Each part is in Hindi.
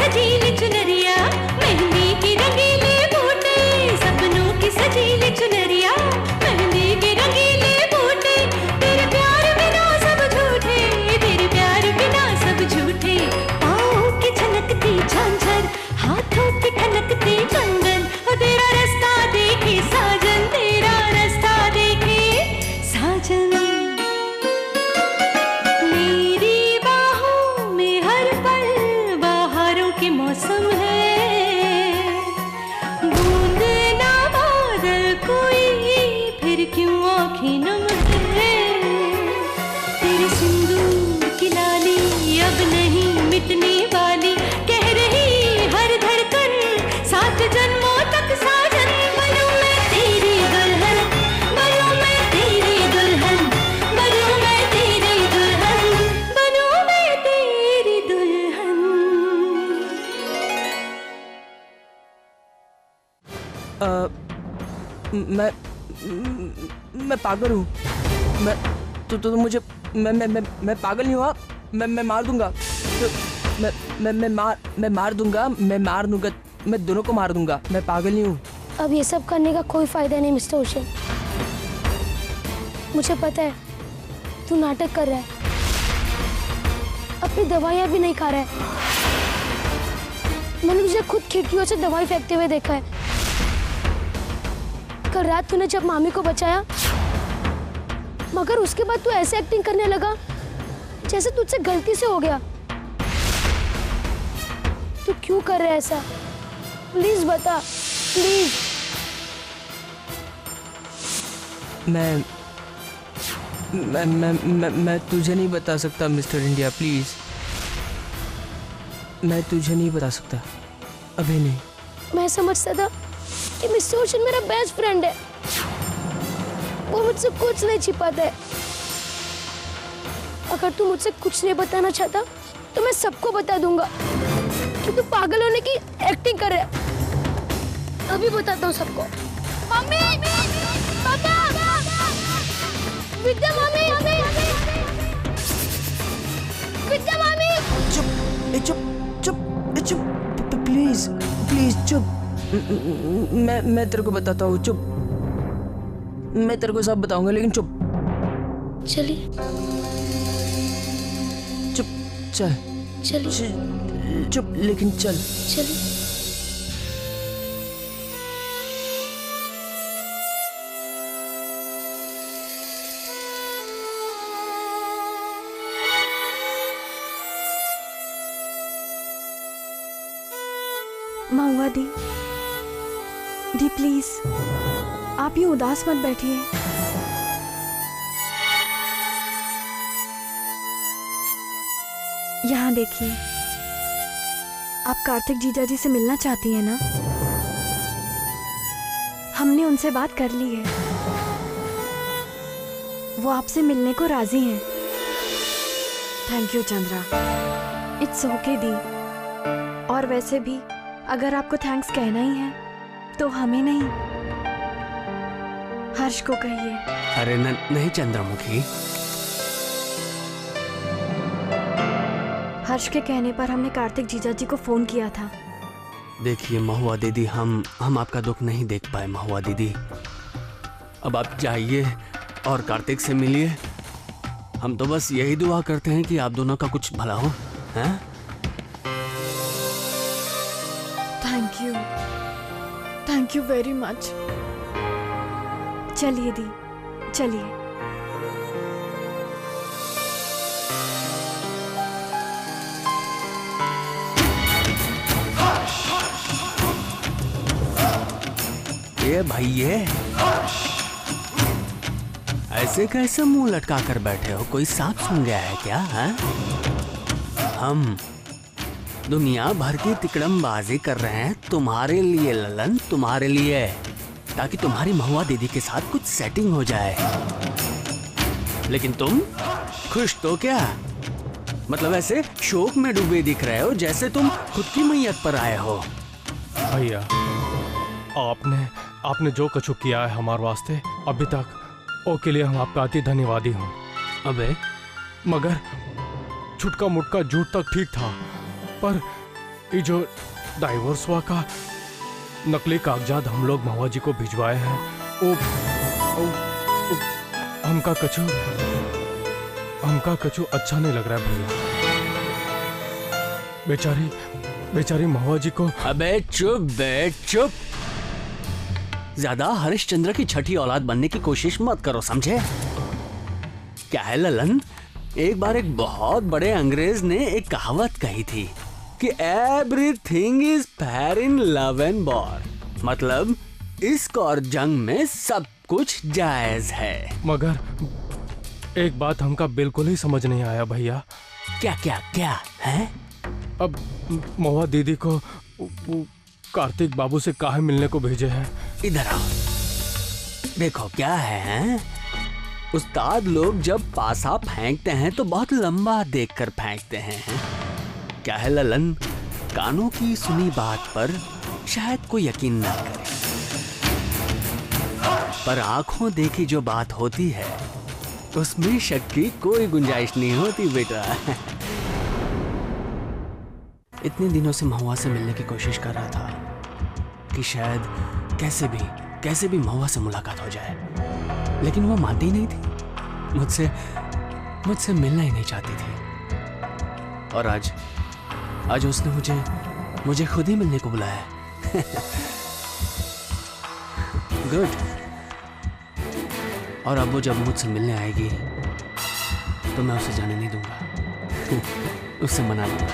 सजीली चुनरिया, मेहंदी की रंगीले बूटे, सपनों की सजीली चुनरिया, मेहंदी की रंगीले बूटे, तेरे प्यार बिना सब झूठे, तेरे प्यार बिना सब झूठे, पाँव की छनकती झांझर, हाथों की ठनकती कंगन, और तेरा रास्ता देखे साजन, तेरा रास्ता देखे साजन। मेरी बाहों में हर पल बहारों के मौसम है, बूंद ना बादल कोई फिर क्यों आँखें नम है, तेरे सिंदूर की लाली अब नहीं मिटने वाली, कह रही हर धड़कन सात जन्मों तक साजन। बनूं मैं तेरी दुल्हन, बनूं मैं तेरी दुल्हन, बनूं मैं तेरी दुल्हन, बनूं मैं तेरी दुल्हन। मैं पागल हूँ। मैं तो मुझे मैं पागल नहीं हुआ। मैं मार दूंगा। मैं मार दूंगा। मैं दोनों को मार दूंगा। मैं पागल नहीं हूँ। अब ये सब करने का कोई फायदा नहीं मिस्टर ओशन। मुझे पता है तू नाटक कर रहा है, अपनी दवाइयाँ भी नहीं खा रहा है। मैंने तुझे खुद खिड़कियों से दवाई फेंकते हुए देखा है। कल रात तूने जब मामी को बचाया, मगर उसके बाद तू ऐसे एक्टिंग करने लगा जैसे तुझसे गलती से हो गया। तू क्यों कर रहा है ऐसा? प्लीज बता, प्लीज। मैं तुझे नहीं बता सकता मिस्टर इंडिया, प्लीज। मैं तुझे नहीं बता सकता, अभी नहीं। मैं समझता था कि मिस्टर ओशन मेरा बेस्ट फ्रेंड है, वो मुझसे कुछ नहीं छिपाता है। अगर तू मुझसे कुछ नहीं बताना चाहता तो मैं सबको बता दूंगा कि तू पागल होने की एक्टिंग कर रहा है। अभी बताता हूँ सबको। मम्मी, पापा, विद्या मम्मी, विद्या मम्मी। चुप, प्लीज चुप। मैं तेरे को बताता हूँ, चुप। मैं तेरे को सब बताऊंगा, लेकिन चुप। चलिए, चुप, चल। चलिए, चुप, लेकिन चल। चलिए। महुआ दी प्लीज, आप ये उदास मत बैठिए। यहाँ देखिए, आप कार्तिक जीजा जी से मिलना चाहती हैं ना? हमने उनसे बात कर ली है, वो आपसे मिलने को राजी हैं। Thank you Chandra. It's okay दी। और वैसे भी अगर आपको थैंक्स कहना ही है तो हमें नहीं, हर्ष को कहिए। अरे नहीं चंद्रमुखी, हर्ष के कहने पर हमने कार्तिक जीजा जी को फोन किया था। देखिए महुआ दीदी, हम आपका दुख नहीं देख पाए। महुआ दीदी, अब आप जाइए और कार्तिक से मिलिए। हम तो बस यही दुआ करते हैं कि आप दोनों का कुछ भला हो। हैं? Thank you very much. चलिए दी, चलिए। ये भाई, ये ऐसे कैसे मुंह लटका कर बैठे हो? कोई सांप सूंघ गया है क्या? है? हम दुनिया भर की तिकड़मबाजी कर रहे हैं तुम्हारे लिए ललन, तुम्हारे लिए, ताकि तुम्हारी महुआ दीदी के साथ कुछ सेटिंग हो जाए। लेकिन तुम खुश तो क्या, मतलब ऐसे शोक में डूबे दिख रहे हो जैसे तुम खुद की मैयत पर आए हो। भैया, आपने जो कछु किया है हमारे वास्ते अभी तक, ओके लिए हम आपका अति धन्यवादी हूँ। अबे मगर छुटका मुटका झूठ तक ठीक था, पर ये जो डाइवोर्स हुआ का नकली कागजात हम लोग महुआ जी को भिजवाए हैं वो हमका कछु अच्छा नहीं लग रहा है भैया। बेचारी महुआ जी को। अबे चुप बे चुप, ज्यादा हरिश्चंद्र की छठी औलाद बनने की कोशिश मत करो, समझे? क्या है ललन, एक बार एक बहुत बड़े अंग्रेज ने एक कहावत कही थी कि everything is fair in love and war, मतलब इश्क और जंग में सब कुछ जायज है। मगर एक बात हमका बिल्कुल ही समझ नहीं आया भैया। क्या क्या क्या है? अब महुआ दीदी को वो कार्तिक बाबू से काहे मिलने को भेजे हैं? इधर आओ, देखो क्या है? उस्ताद लोग जब पासा फेंकते हैं तो बहुत लंबा देखकर फेंकते हैं। क्या है ललन, कानों की सुनी बात पर शायद कोई यकीन ना करे, पर आंखों देखी जो बात होती है उसमें शक की कोई गुंजाइश नहीं होती बेटा। इतने दिनों से महुआ से मिलने की कोशिश कर रहा था कि शायद कैसे भी महुआ से मुलाकात हो जाए, लेकिन वो मानती ही नहीं थी, मुझसे मिलना ही नहीं चाहती थी। और आज उसने मुझे खुद ही मिलने को बुलाया। गुड। और अब वो जब मुझसे मिलने आएगी तो मैं उसे जाने नहीं दूंगा, उससे मना लूंगा।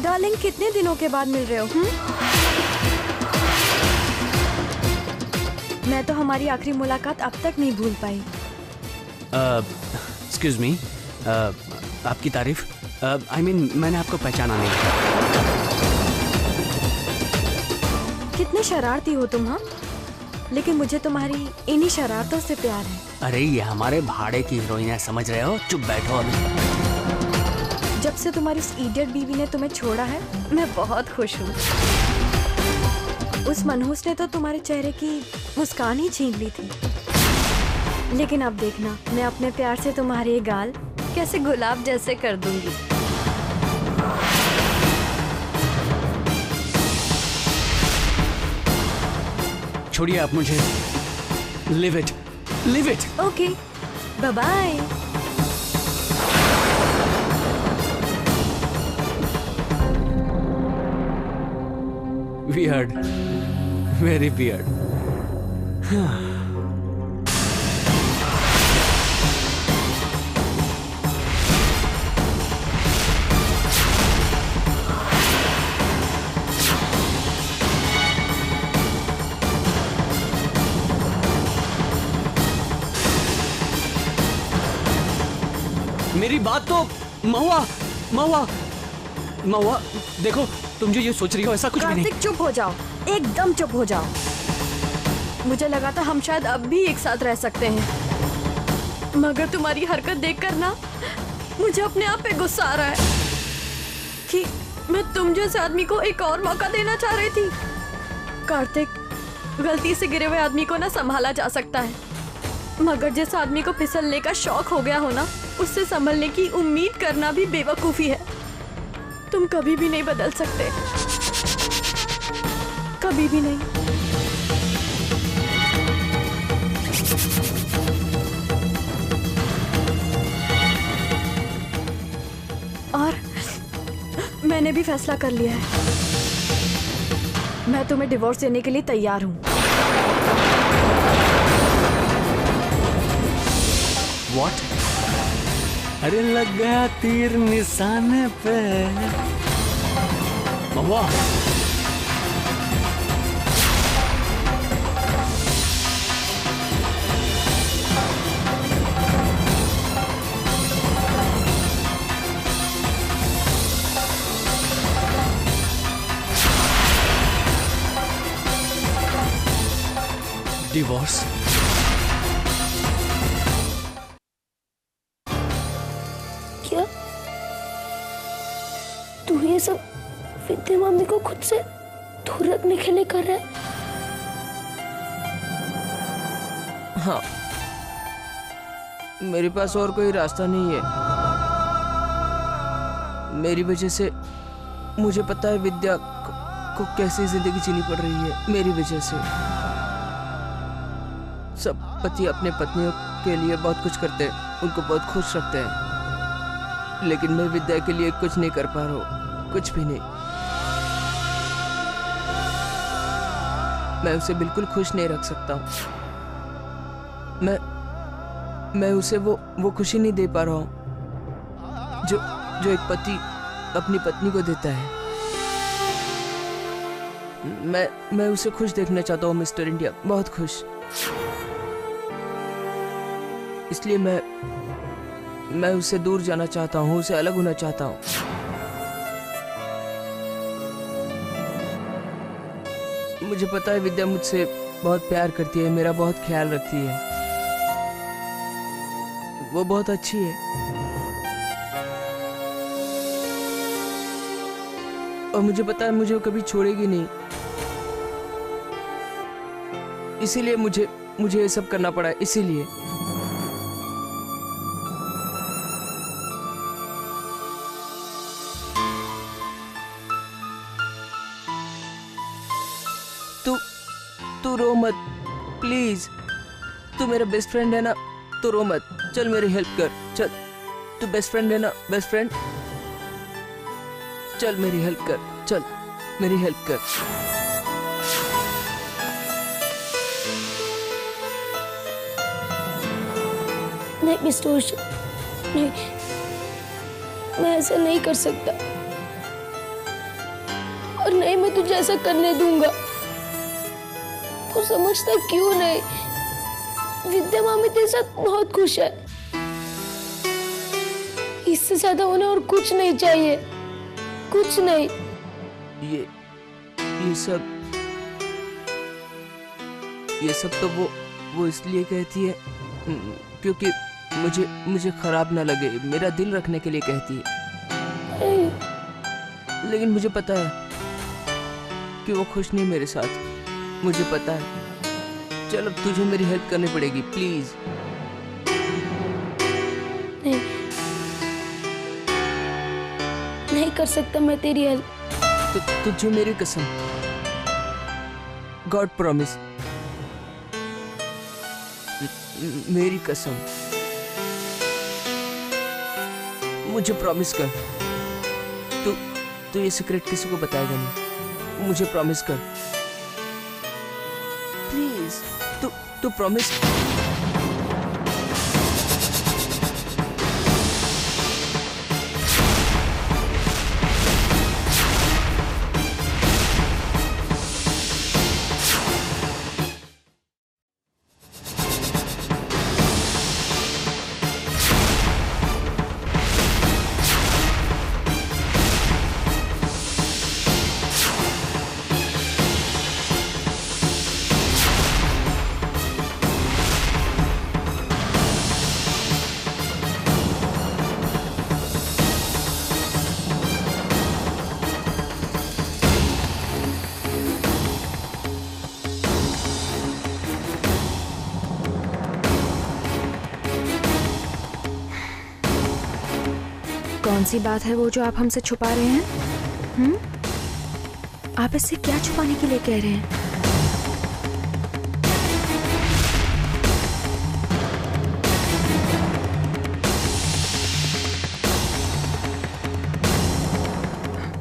डार्लिंग, कितने दिनों के बाद मिल रहे हो? मैं तो हमारी आखिरी मुलाकात अब तक नहीं भूल पाई। एक्सक्यूज मी, आपकी तारीफ, I mean, मैंने आपको पहचाना नहीं। कितने शरारती हो तुम, हाँ? लेकिन मुझे तुम्हारी इन्हीं शरारतों से प्यार है। अरे ये हमारे भाड़े की हीरोइन है, समझ रहे हो? चुप बैठो अभी। जब से तुम्हारी उस इडियट बीवी ने तुम्हें छोड़ा है मैं बहुत खुश हूँ। उस मनहूस ने तो तुम्हारे चेहरे की मुस्कान ही छीन ली थी, लेकिन अब देखना मैं अपने प्यार से तुम्हारे ये गाल कैसे गुलाब जैसे कर दूंगी। छोड़िए आप मुझे। Leave it, leave it. Okay, bye bye. Weird, very weird. मेरी बात तो महुआ, देखो तुम जो ये सोच रही हो ऐसा कुछ भी नहीं। कार्तिक चुप हो जाओ, एकदम चुप हो जाओ। मुझे लगा था हम शायद अब भी एक साथ रह सकते हैं, मगर तुम्हारी हरकत देखकर ना मुझे अपने आप पे गुस्सा आ रहा है कि मैं तुम जैसे आदमी को एक और मौका देना चाह रही थी। कार्तिक, गलती से गिरे हुए आदमी को ना संभाला जा सकता है, मगर जिस आदमी को फिसलने का शौक हो गया हो ना, उससे संभलने की उम्मीद करना भी बेवकूफी है। तुम कभी भी नहीं बदल सकते, कभी भी नहीं। और मैंने भी फैसला कर लिया है, मैं तुम्हें डिवोर्स देने के लिए तैयार हूं। What? अरे लग गया तीर निशाने पे। महुआ, डिवोर्स। क्या तू ये सब विद्या मम्मी को खुद से दूर रखने के लिए कर रहा है? हाँ, मेरे पास और कोई रास्ता नहीं है। मेरी वजह से मुझे पता है विद्या को कैसी जिंदगी जीनी पड़ रही है। मेरी वजह से सब पति अपने पत्नियों के लिए बहुत कुछ करते हैं, उनको बहुत खुश रखते हैं, लेकिन मैं विद्या के लिए कुछ नहीं कर पा रहा हूँ, कुछ भी नहीं। मैं उसे बिल्कुल खुश नहीं रख सकता हूँ। मैं उसे वो खुशी नहीं दे पा रहा हूँ जो एक पति अपनी पत्नी को देता है। मैं उसे खुश देखना चाहता हूँ मिस्टर इंडिया, बहुत खुश। इसलिए मैं उससे दूर जाना चाहता हूँ, उसे अलग होना चाहता हूँ। मुझे पता है विद्या मुझसे बहुत प्यार करती है, मेरा बहुत ख्याल रखती है, वो बहुत अच्छी है। और मुझे पता है मुझे वो कभी छोड़ेगी नहीं, इसीलिए मुझे ये सब करना पड़ा है, इसीलिए। तू रो मत प्लीज, तू मेरा बेस्ट फ्रेंड है ना, तू रो मत। चल मेरी हेल्प कर, चल, तू बेस्ट फ्रेंड है ना, बेस्ट फ्रेंड, चल मेरी हेल्प कर, चल मेरी हेल्प कर। नहीं मिस्टर ओशन, नहीं, मैं ऐसा नहीं कर सकता, और नहीं मैं तुझे ऐसा करने दूंगा। तू समझता क्यों नहीं? विद्या मामी तेरे साथ बहुत खुश है, इससे ज्यादा उन्हें और कुछ नहीं चाहिए, कुछ नहीं। ये सब तो वो इसलिए कहती है क्योंकि मुझे खराब ना लगे, मेरा दिल रखने के लिए कहती है। लेकिन मुझे पता है कि वो खुश नहीं मेरे साथ, मुझे पता है। चल अब तुझे मेरी हेल्प करनी पड़ेगी, प्लीज। नहीं कर सकता मैं तेरी हेल्प। तो तुझे मेरी कसम, गॉड प्रॉमिस, मेरी कसम, मुझे प्रॉमिस कर, तू ये सीक्रेट किसी को बताएगा नहीं, मुझे प्रॉमिस कर प्लीज, तू प्रॉमिस। कौन सी बात है वो जो आप हमसे छुपा रहे हैं? आप इससे क्या छुपाने के लिए कह रहे हैं?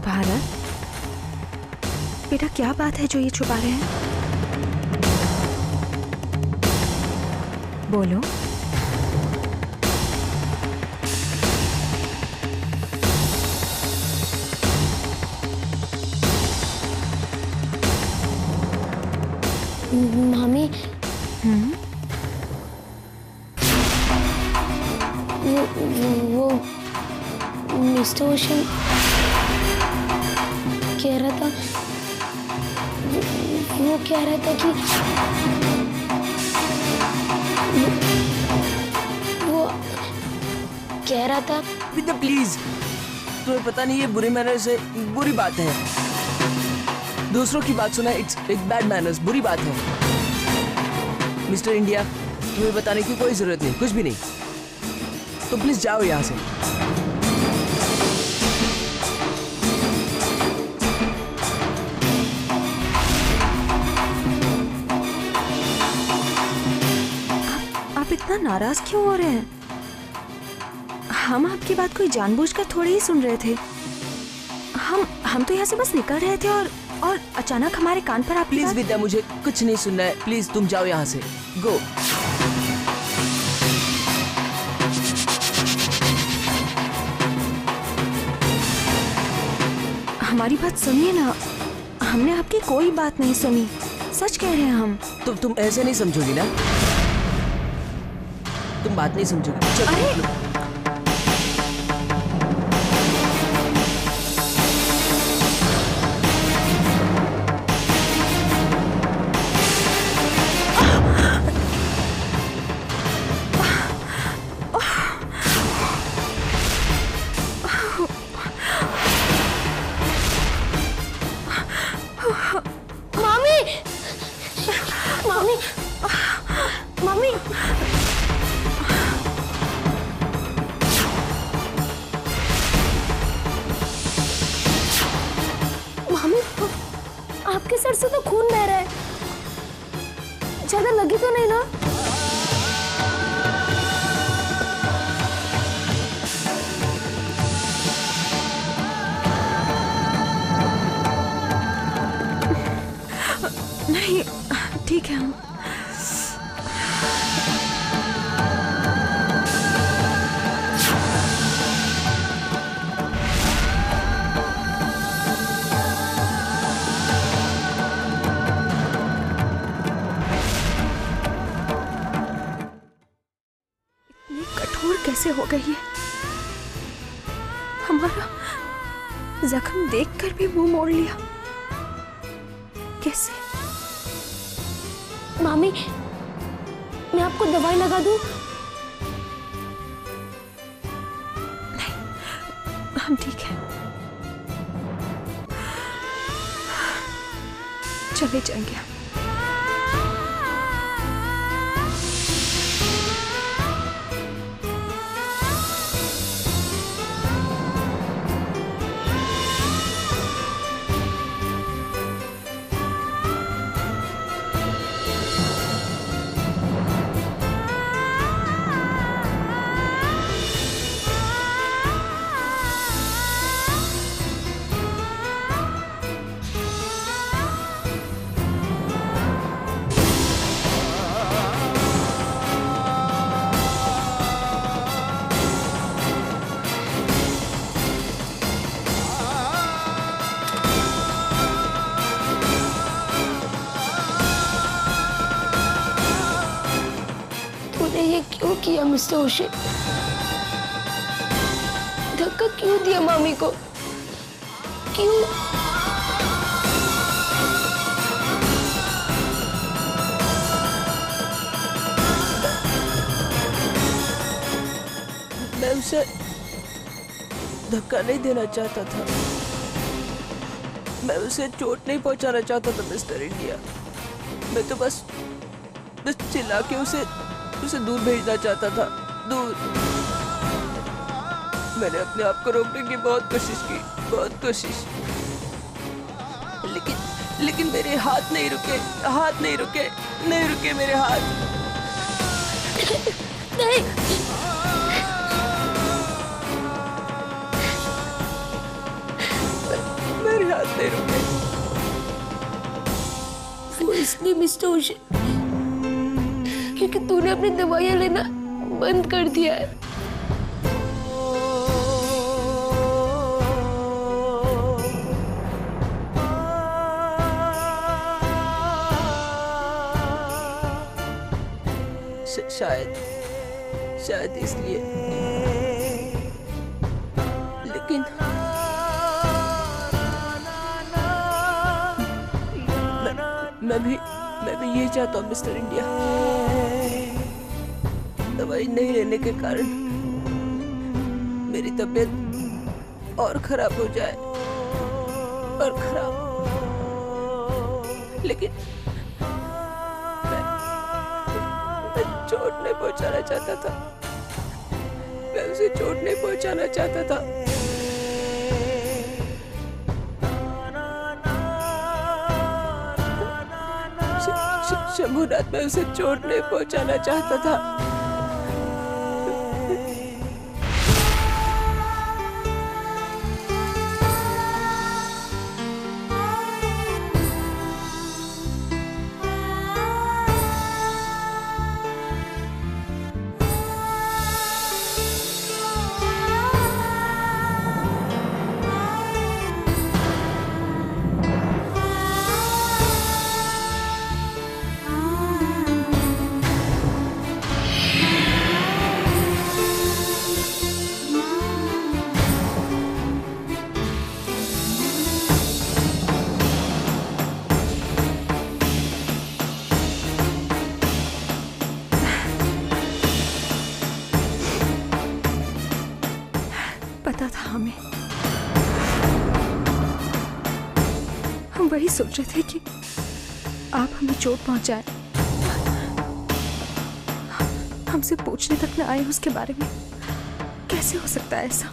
भारत, बेटा क्या बात है जो ये छुपा रहे हैं? बोलो। मामी, वो मिस्टर ओशन कह रहा था कि कह रहा था। विद्या प्लीज, तुम्हें पता नहीं ये बुरी मैनर से बुरी बात है। दूसरों की बात सुना इट्स बैड मैनर्स, बुरी बात है। मिस्टर इंडिया, तुम्हें बताने की कोई जरूरत नहीं, कुछ भी नहीं। तो प्लीज जाओ यहाँ से। आप इतना नाराज क्यों हो रहे हैं? हम आपकी बात कोई जानबूझकर थोड़ी ही सुन रहे थे। हम तो यहाँ से बस निकल रहे थे और अचानक हमारे कान पर आपकी प्लीज बात... विद्या, मुझे कुछ नहीं सुनना है। प्लीज तुम जाओ यहाँ से, गो। हमारी बात सुनिए ना, हमने आपकी कोई बात नहीं सुनी, सच कह रहे हैं हम। तुम ऐसे नहीं समझोगी ना, तुम बात नहीं समझोगी। चलो, अरे! लो। मामी, मामी, मामी। मामी, आपके सर से तो खून बह रहा है। ज्यादा लगी तो नहीं ना? नहीं, ठीक है। हम इतनी कठोर कैसे हो गई है? हमारा जख्म देखकर भी मुंह मोड़ लिया। कैसे? मामी, मैं आपको दवाई लगा दूं? हम ठीक हैं। चले जाएंगे हम। ये क्यों किया मिस्टर ओशे? धक्का क्यों दिया मामी को? क्यों? मैं उसे धक्का नहीं देना चाहता था, मैं उसे चोट नहीं पहुंचाना चाहता था मिस्टर इंडिया। मैं तो बस चिल्ला के उसे दूर भेजना चाहता था, दूर। मैंने अपने आप को रोकने की बहुत कोशिश की, बहुत कोशिश, लेकिन मेरे हाथ नहीं रुके, नहीं रुके मेरे हाथ। नहीं, मेरे हाथ नहीं रुके। वो इसलिए मिस्टर ओशे क्योंकि तूने अपनी दवाइयां लेना बंद कर दिया है। शायद इसलिए, लेकिन मैं भी यही चाहता हूँ मिस्टर इंडिया। दवाई नहीं लेने के कारण मेरी तबीयत और खराब हो जाए और खराब। लेकिन मैं चोट नहीं पहुंचाना चाहता था, मैं उसे चोट नहीं पहुंचाना चाहता था। शंभूनाथ, मैं उसे चोट नहीं पहुंचाना चाहता था। पता था हमें, हम वही सोच रहे थे कि आप हमें चोट पहुंचाए, हमसे पूछने तक न आए उसके बारे में। कैसे हो सकता है ऐसा?